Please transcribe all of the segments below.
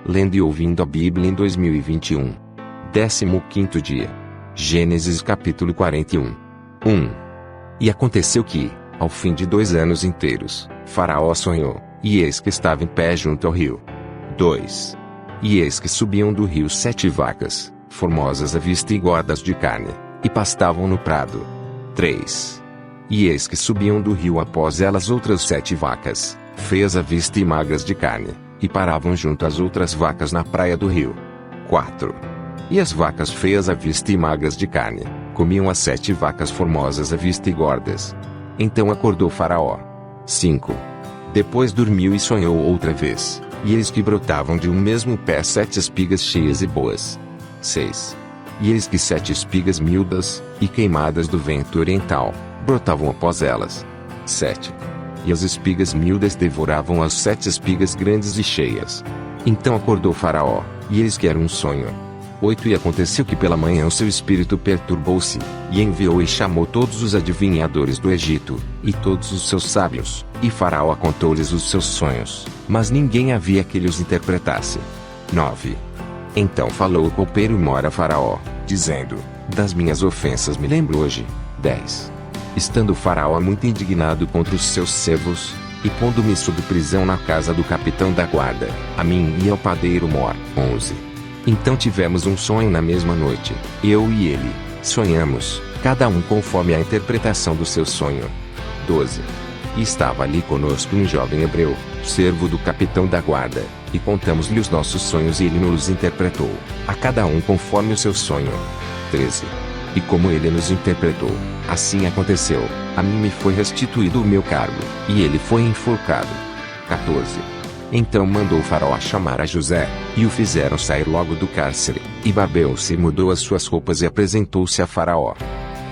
Lendo e ouvindo a Bíblia em 2021. 15º dia. Gênesis capítulo 41. 1. E aconteceu que, ao fim de 2 anos inteiros, Faraó sonhou, e eis que estava em pé junto ao rio. 2. E eis que subiam do rio 7 vacas, formosas à vista e gordas de carne, e pastavam no prado. 3. E eis que subiam do rio após elas outras 7 vacas, feias à vista e magras de carne, e paravam junto às outras vacas na praia do rio. 4. E as vacas feias à vista e magras de carne, comiam as 7 vacas formosas à vista e gordas. Então acordou Faraó. 5. Depois dormiu e sonhou outra vez, e eis que brotavam de um mesmo pé 7 espigas cheias e boas. 6. E eis que 7 espigas miúdas, e queimadas do vento oriental, brotavam após elas. 7. E as espigas miúdas devoravam as 7 espigas grandes e cheias. Então acordou Faraó, e eis que era um sonho. 8. E aconteceu que pela manhã o seu espírito perturbou-se, e enviou e chamou todos os adivinhadores do Egito, e todos os seus sábios, e Faraó contou-lhes os seus sonhos, mas ninguém havia que lhes interpretasse. 9. Então falou o copeiro Mor a Faraó, dizendo: das minhas ofensas me lembro hoje. 10. Estando Faraó muito indignado contra os seus servos, e pondo-me sob prisão na casa do capitão da guarda, a mim e ao padeiro Mor. 11. Então tivemos um sonho na mesma noite, eu e ele, sonhamos, cada um conforme a interpretação do seu sonho. 12. E estava ali conosco um jovem hebreu, servo do capitão da guarda, e contamos-lhe os nossos sonhos e ele nos interpretou, a cada um conforme o seu sonho. 13. E como ele nos interpretou, assim aconteceu, a mim me foi restituído o meu cargo, e ele foi enforcado. 14. Então mandou Faraó chamar a José, e o fizeram sair logo do cárcere, e barbeu-se e mudou as suas roupas e apresentou-se a Faraó.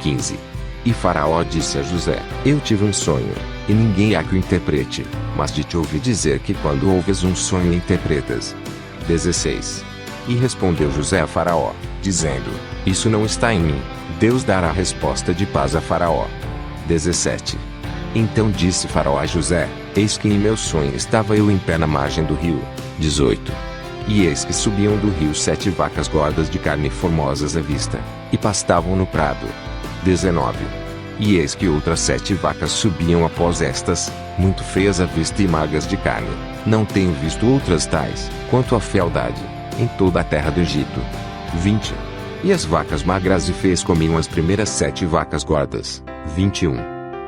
15. E Faraó disse a José: eu tive um sonho, e ninguém há que o interprete, mas de te ouvi dizer que quando ouves um sonho interpretas. 16. E respondeu José a Faraó, dizendo: isso não está em mim, Deus dará resposta de paz a Faraó. 17. Então disse Faraó a José: eis que em meu sonho estava eu em pé na margem do rio. 18. E eis que subiam do rio 7 vacas gordas de carne formosas à vista, e pastavam no prado. 19. E eis que outras 7 vacas subiam após estas, muito feias à vista e magras de carne. Não tenho visto outras tais, quanto à fealdade, em toda a terra do Egito. 20. E as vacas magras e feias comiam as primeiras 7 vacas gordas. 21.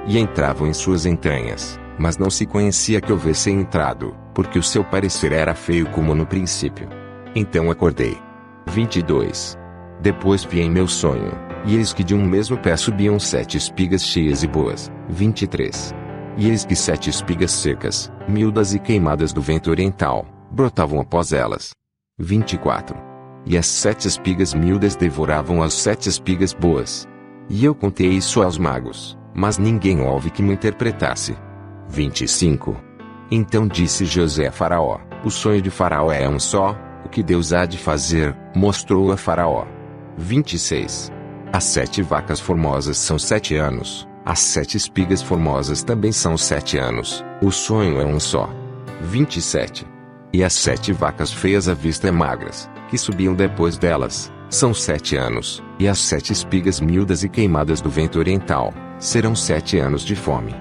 E entravam em suas entranhas, mas não se conhecia que houvessem entrado, porque o seu parecer era feio como no princípio. Então acordei. 22. Depois vi em meu sonho, e eis que de um mesmo pé subiam 7 espigas cheias e boas. 23. E eis que 7 espigas secas, miúdas e queimadas do vento oriental, brotavam após elas. 24. E as 7 espigas miúdas devoravam as 7 espigas boas. E eu contei isso aos magos, mas ninguém houve que me interpretasse. 25. Então disse José a Faraó: o sonho de Faraó é um só, o que Deus há de fazer, mostrou a Faraó. 26. As 7 vacas formosas são 7 anos, as 7 espigas formosas também são 7 anos, o sonho é um só. 27. E as 7 vacas feias à vista e magras, que subiam depois delas, são 7 anos, e as 7 espigas miúdas e queimadas do vento oriental, serão 7 anos de fome.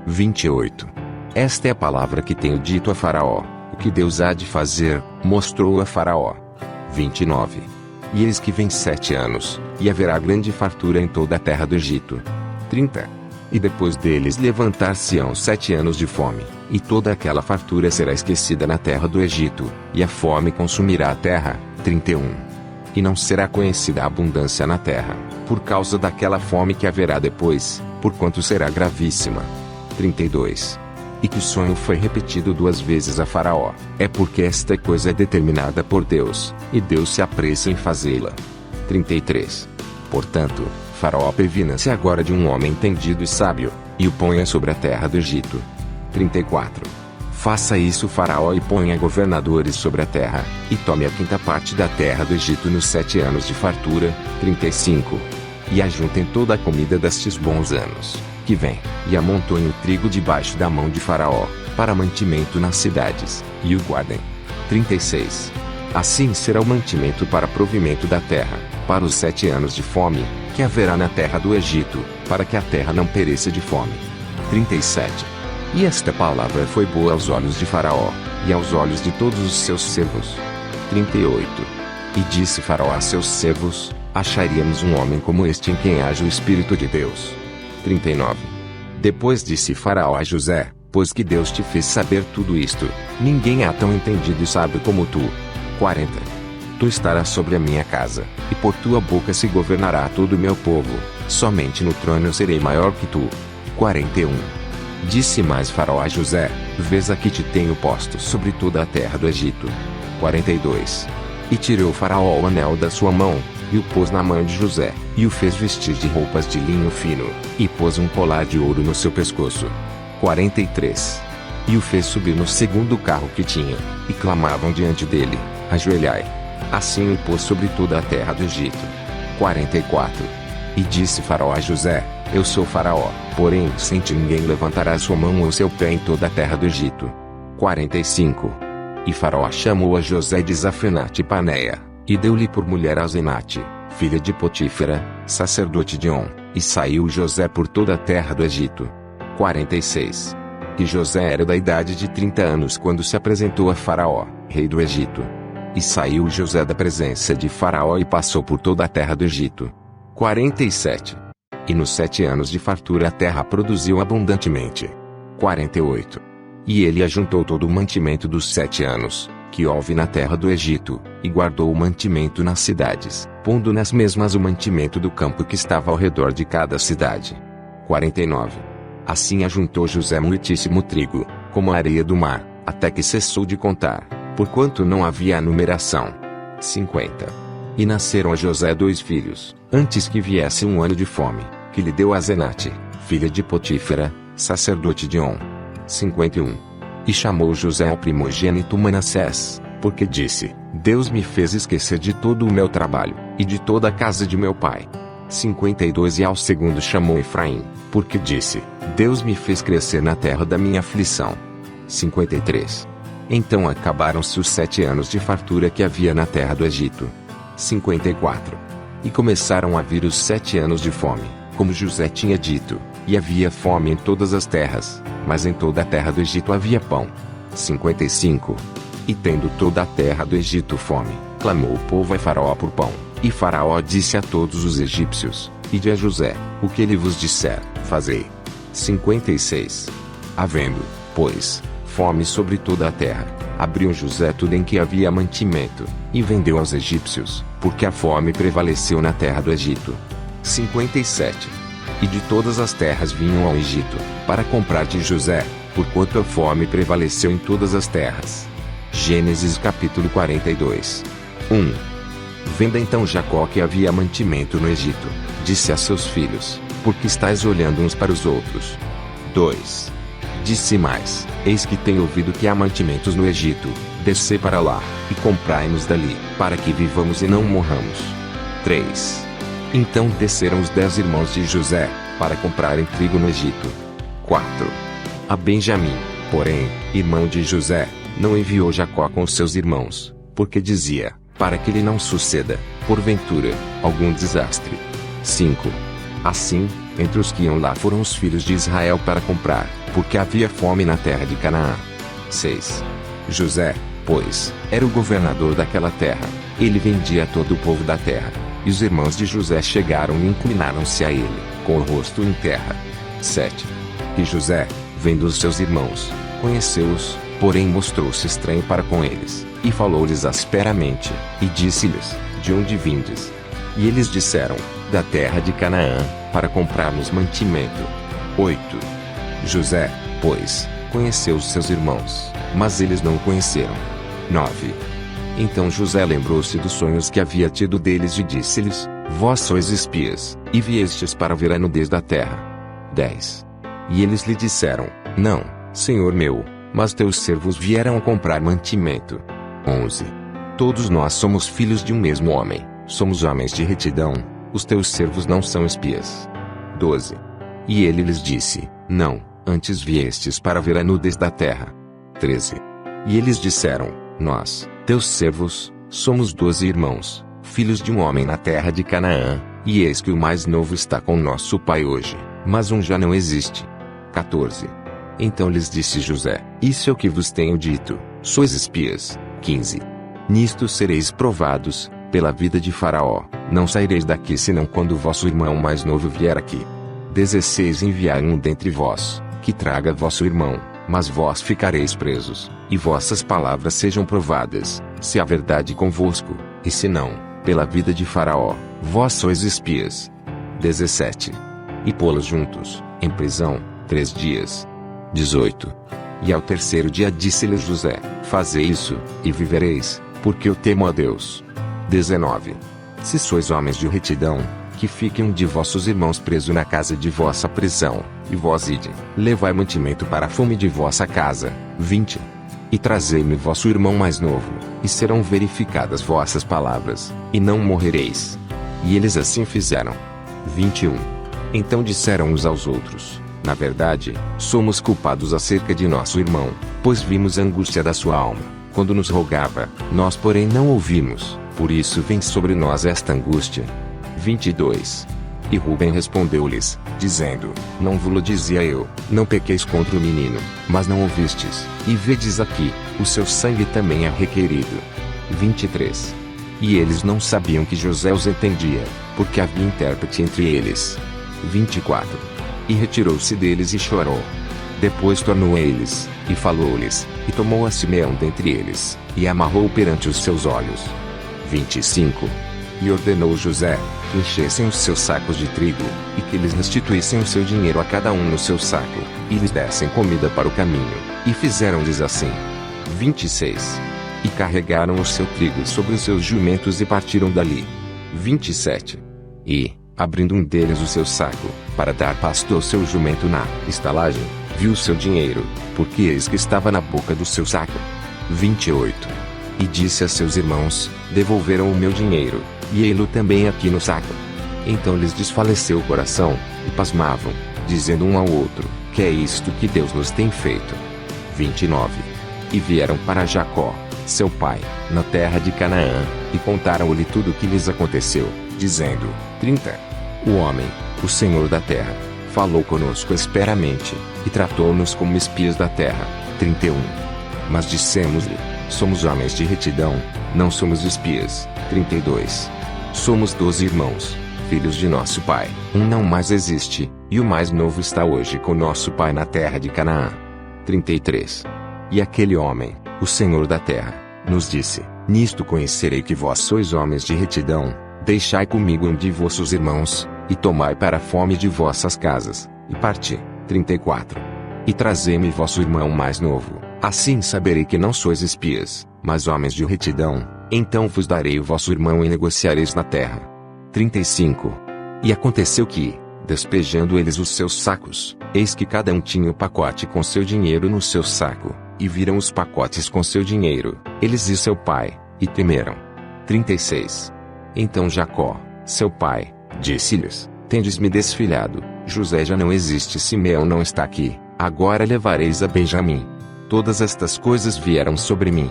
28. Esta é a palavra que tenho dito a Faraó, o que Deus há de fazer, mostrou a Faraó. 29. E eis que vem 7 anos, e haverá grande fartura em toda a terra do Egito. 30. E depois deles levantar-se-ão 7 anos de fome, e toda aquela fartura será esquecida na terra do Egito, e a fome consumirá a terra. 31. E não será conhecida a abundância na terra, por causa daquela fome que haverá depois, porquanto será gravíssima. 32. E que o sonho foi repetido 2 vezes a Faraó, é porque esta coisa é determinada por Deus, e Deus se apressa em fazê-la. 33. Portanto, Faraó previna-se agora de um homem entendido e sábio, e o ponha sobre a terra do Egito. 34. Faça isso Faraó e ponha governadores sobre a terra, e tome a 5ª parte da terra do Egito nos 7 anos de fartura. 35. E ajuntem toda a comida destes bons anos que vem, e amontoem o trigo debaixo da mão de Faraó, para mantimento nas cidades, e o guardem. 36. Assim será o mantimento para provimento da terra, para os 7 anos de fome, que haverá na terra do Egito, para que a terra não pereça de fome. 37. E esta palavra foi boa aos olhos de Faraó, e aos olhos de todos os seus servos. 38. E disse Faraó a seus servos: acharíamos um homem como este em quem haja o Espírito de Deus. 39. Depois disse Faraó a José: pois que Deus te fez saber tudo isto, ninguém há tão entendido e sábio como tu. 40. Tu estarás sobre a minha casa, e por tua boca se governará todo o meu povo, somente no trono eu serei maior que tu. 41. Disse mais Faraó a José: vês aqui te tenho posto sobre toda a terra do Egito. 42. E tirou Faraó o anel da sua mão, e o pôs na mão de José, e o fez vestir de roupas de linho fino, e pôs um colar de ouro no seu pescoço. 43. E o fez subir no segundo carro que tinha, e clamavam diante dele: ajoelhai. Assim o pôs sobre toda a terra do Egito. 44. E disse Faraó a José: eu sou Faraó, porém sem ti ninguém levantará sua mão ou seu pé em toda a terra do Egito. 45. E Faraó chamou a José de Zafenate-Paneia, e deu-lhe por mulher a Asenate, filha de Potífera, sacerdote de On, e saiu José por toda a terra do Egito. 46. E José era da idade de 30 anos quando se apresentou a Faraó, rei do Egito. E saiu José da presença de Faraó e passou por toda a terra do Egito. 47. E nos 7 anos de fartura a terra produziu abundantemente. 48. E ele ajuntou todo o mantimento dos 7 anos, que houve na terra do Egito, e guardou o mantimento nas cidades, pondo nas mesmas o mantimento do campo que estava ao redor de cada cidade. 49. Assim ajuntou José muitíssimo trigo, como a areia do mar, até que cessou de contar, porquanto não havia numeração. 50. E nasceram a José 2 filhos, antes que viesse um ano de fome, que lhe deu Asenate, filha de Potífera, sacerdote de On. 51. E chamou José ao primogênito Manassés, porque disse: Deus me fez esquecer de todo o meu trabalho, e de toda a casa de meu pai. 52. E ao segundo chamou Efraim, porque disse: Deus me fez crescer na terra da minha aflição. 53. Então acabaram-se os 7 anos de fartura que havia na terra do Egito. 54. E começaram a vir os 7 anos de fome, como José tinha dito, e havia fome em todas as terras, mas em toda a terra do Egito havia pão. 55. E tendo toda a terra do Egito fome, clamou o povo a Faraó por pão, e Faraó disse a todos os egípcios: Ide a José, o que ele vos disser, fazei. 56. Havendo, pois, fome sobre toda a terra, abriu José tudo em que havia mantimento, e vendeu aos egípcios, porque a fome prevaleceu na terra do Egito. 57. E de todas as terras vinham ao Egito, para comprar de José, porquanto a fome prevaleceu em todas as terras. Gênesis capítulo 42. 1. Vendo então Jacó que havia mantimento no Egito, disse a seus filhos: Porque estáis olhando uns para os outros? 2. Disse mais: Eis que tenho ouvido que há mantimentos no Egito, descei para lá, e comprai-nos dali, para que vivamos e não morramos. 3. Então desceram os 10 irmãos de José, para comprarem trigo no Egito. 4. A Benjamim, porém, irmão de José, não enviou Jacó com seus irmãos, porque dizia: para que lhe não suceda, porventura, algum desastre. 5. Assim, entre os que iam lá foram os filhos de Israel para comprar, porque havia fome na terra de Canaã. 6. José, pois, era o governador daquela terra, ele vendia a todo o povo da terra, e os irmãos de José chegaram e inclinaram-se a ele, com o rosto em terra. 7. E José, vendo os seus irmãos, conheceu-os, porém mostrou-se estranho para com eles, e falou-lhes asperamente, e disse-lhes: De onde vindes? E eles disseram: Da terra de Canaã, para comprarmos mantimento. 8. José, pois, conheceu os seus irmãos, mas eles não o conheceram. 9. Então José lembrou-se dos sonhos que havia tido deles e disse-lhes: Vós sois espias, e viestes para ver a nudez da terra. 10. E eles lhe disseram: Não, senhor meu, mas teus servos vieram comprar mantimento. 11. Todos nós somos filhos de um mesmo homem, somos homens de retidão, os teus servos não são espias. 12. E ele lhes disse: Não, antes viestes para ver a nudez da terra. 13. E eles disseram: Nós, teus servos, Somos 12 irmãos, filhos de um homem na terra de Canaã, e eis que o mais novo está com nosso pai hoje, mas um já não existe. 14. Então lhes disse José: Isso é o que vos tenho dito, sois espias. 15. Nisto sereis provados, pela vida de Faraó, não saireis daqui senão quando vosso irmão mais novo vier aqui. 16. Enviai um dentre vós, que traga vosso irmão, mas vós ficareis presos, e vossas palavras sejam provadas, se há verdade convosco, e se não, pela vida de Faraó, vós sois espias. 17. E pô-los juntos, em prisão, 3 dias. 18. E ao terceiro dia disse-lhe José: Fazei isso, e vivereis, porque eu temo a Deus. 19. Se sois homens de retidão, que fique um de vossos irmãos preso na casa de vossa prisão, e vós ide, levai mantimento para a fome de vossa casa. 20. E trazei-me vosso irmão mais novo, e serão verificadas vossas palavras, e não morrereis. E eles assim fizeram. 21. Então disseram uns aos outros: Na verdade, somos culpados acerca de nosso irmão, pois vimos a angústia da sua alma, quando nos rogava, nós porém não ouvimos, por isso vem sobre nós esta angústia. 22. E Rubem respondeu-lhes, dizendo: Não vos-lo dizia eu, não pequeis contra o menino, mas não ouvistes, e vedes aqui, o seu sangue também é requerido. 23. E eles não sabiam que José os entendia, porque havia intérprete entre eles. 24. E retirou-se deles e chorou. Depois tornou a eles, e falou-lhes, e tomou a Simeão dentre eles, e amarrou perante os seus olhos. 25. E ordenou José, que enchessem os seus sacos de trigo, e que lhes restituíssem o seu dinheiro a cada um no seu saco, e lhes dessem comida para o caminho, e fizeram-lhes assim. 26. E carregaram o seu trigo sobre os seus jumentos e partiram dali. 27. E, abrindo um deles o seu saco, para dar pasto ao seu jumento na estalagem, viu o seu dinheiro, porque eis que estava na boca do seu saco. 28. E disse a seus irmãos: Devolveram o meu dinheiro, e ei-lo também aqui no saco. Então lhes desfaleceu o coração, e pasmavam, dizendo um ao outro: Que é isto que Deus nos tem feito? 29. E vieram para Jacó, seu pai, na terra de Canaã, e contaram-lhe tudo o que lhes aconteceu, dizendo: 30. O homem, o Senhor da terra, falou conosco asperamente, e tratou-nos como espias da terra. 31. Mas dissemos-lhe: Somos homens de retidão, não somos espias. 32. Somos 12 irmãos, filhos de nosso pai, um não mais existe, e o mais novo está hoje com nosso pai na terra de Canaã. 33. E aquele homem, o Senhor da terra, nos disse: Nisto conhecerei que vós sois homens de retidão, deixai comigo um de vossos irmãos, e tomai para a fome de vossas casas, e parti. 34. E trazei-me vosso irmão mais novo, assim saberei que não sois espias, mas homens de retidão, então vos darei o vosso irmão e negociareis na terra. 35. E aconteceu que, despejando eles os seus sacos, eis que cada um tinha o pacote com seu dinheiro no seu saco, e viram os pacotes com seu dinheiro, eles e seu pai, e temeram. 36. Então Jacó, seu pai, disse-lhes: Tendes-me desfilhado, José já não existe, Simeão não está aqui, agora levareis a Benjamim. Todas estas coisas vieram sobre mim.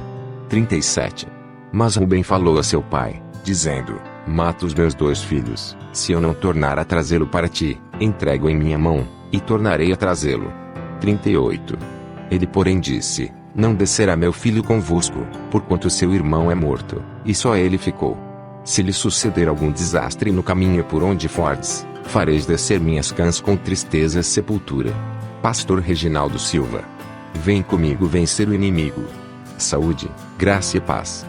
37. Mas Rubem falou a seu pai, dizendo: Mata os meus 2 filhos, se eu não tornar a trazê-lo para ti, entrego em minha mão, e tornarei a trazê-lo. 38. Ele porém disse: Não descerá meu filho convosco, porquanto seu irmão é morto, e só ele ficou. Se lhe suceder algum desastre no caminho por onde fordes, fareis descer minhas cãs com tristeza e sepultura. Pastor Reginaldo Silva. Vem comigo vencer o inimigo. Saúde, graça e paz.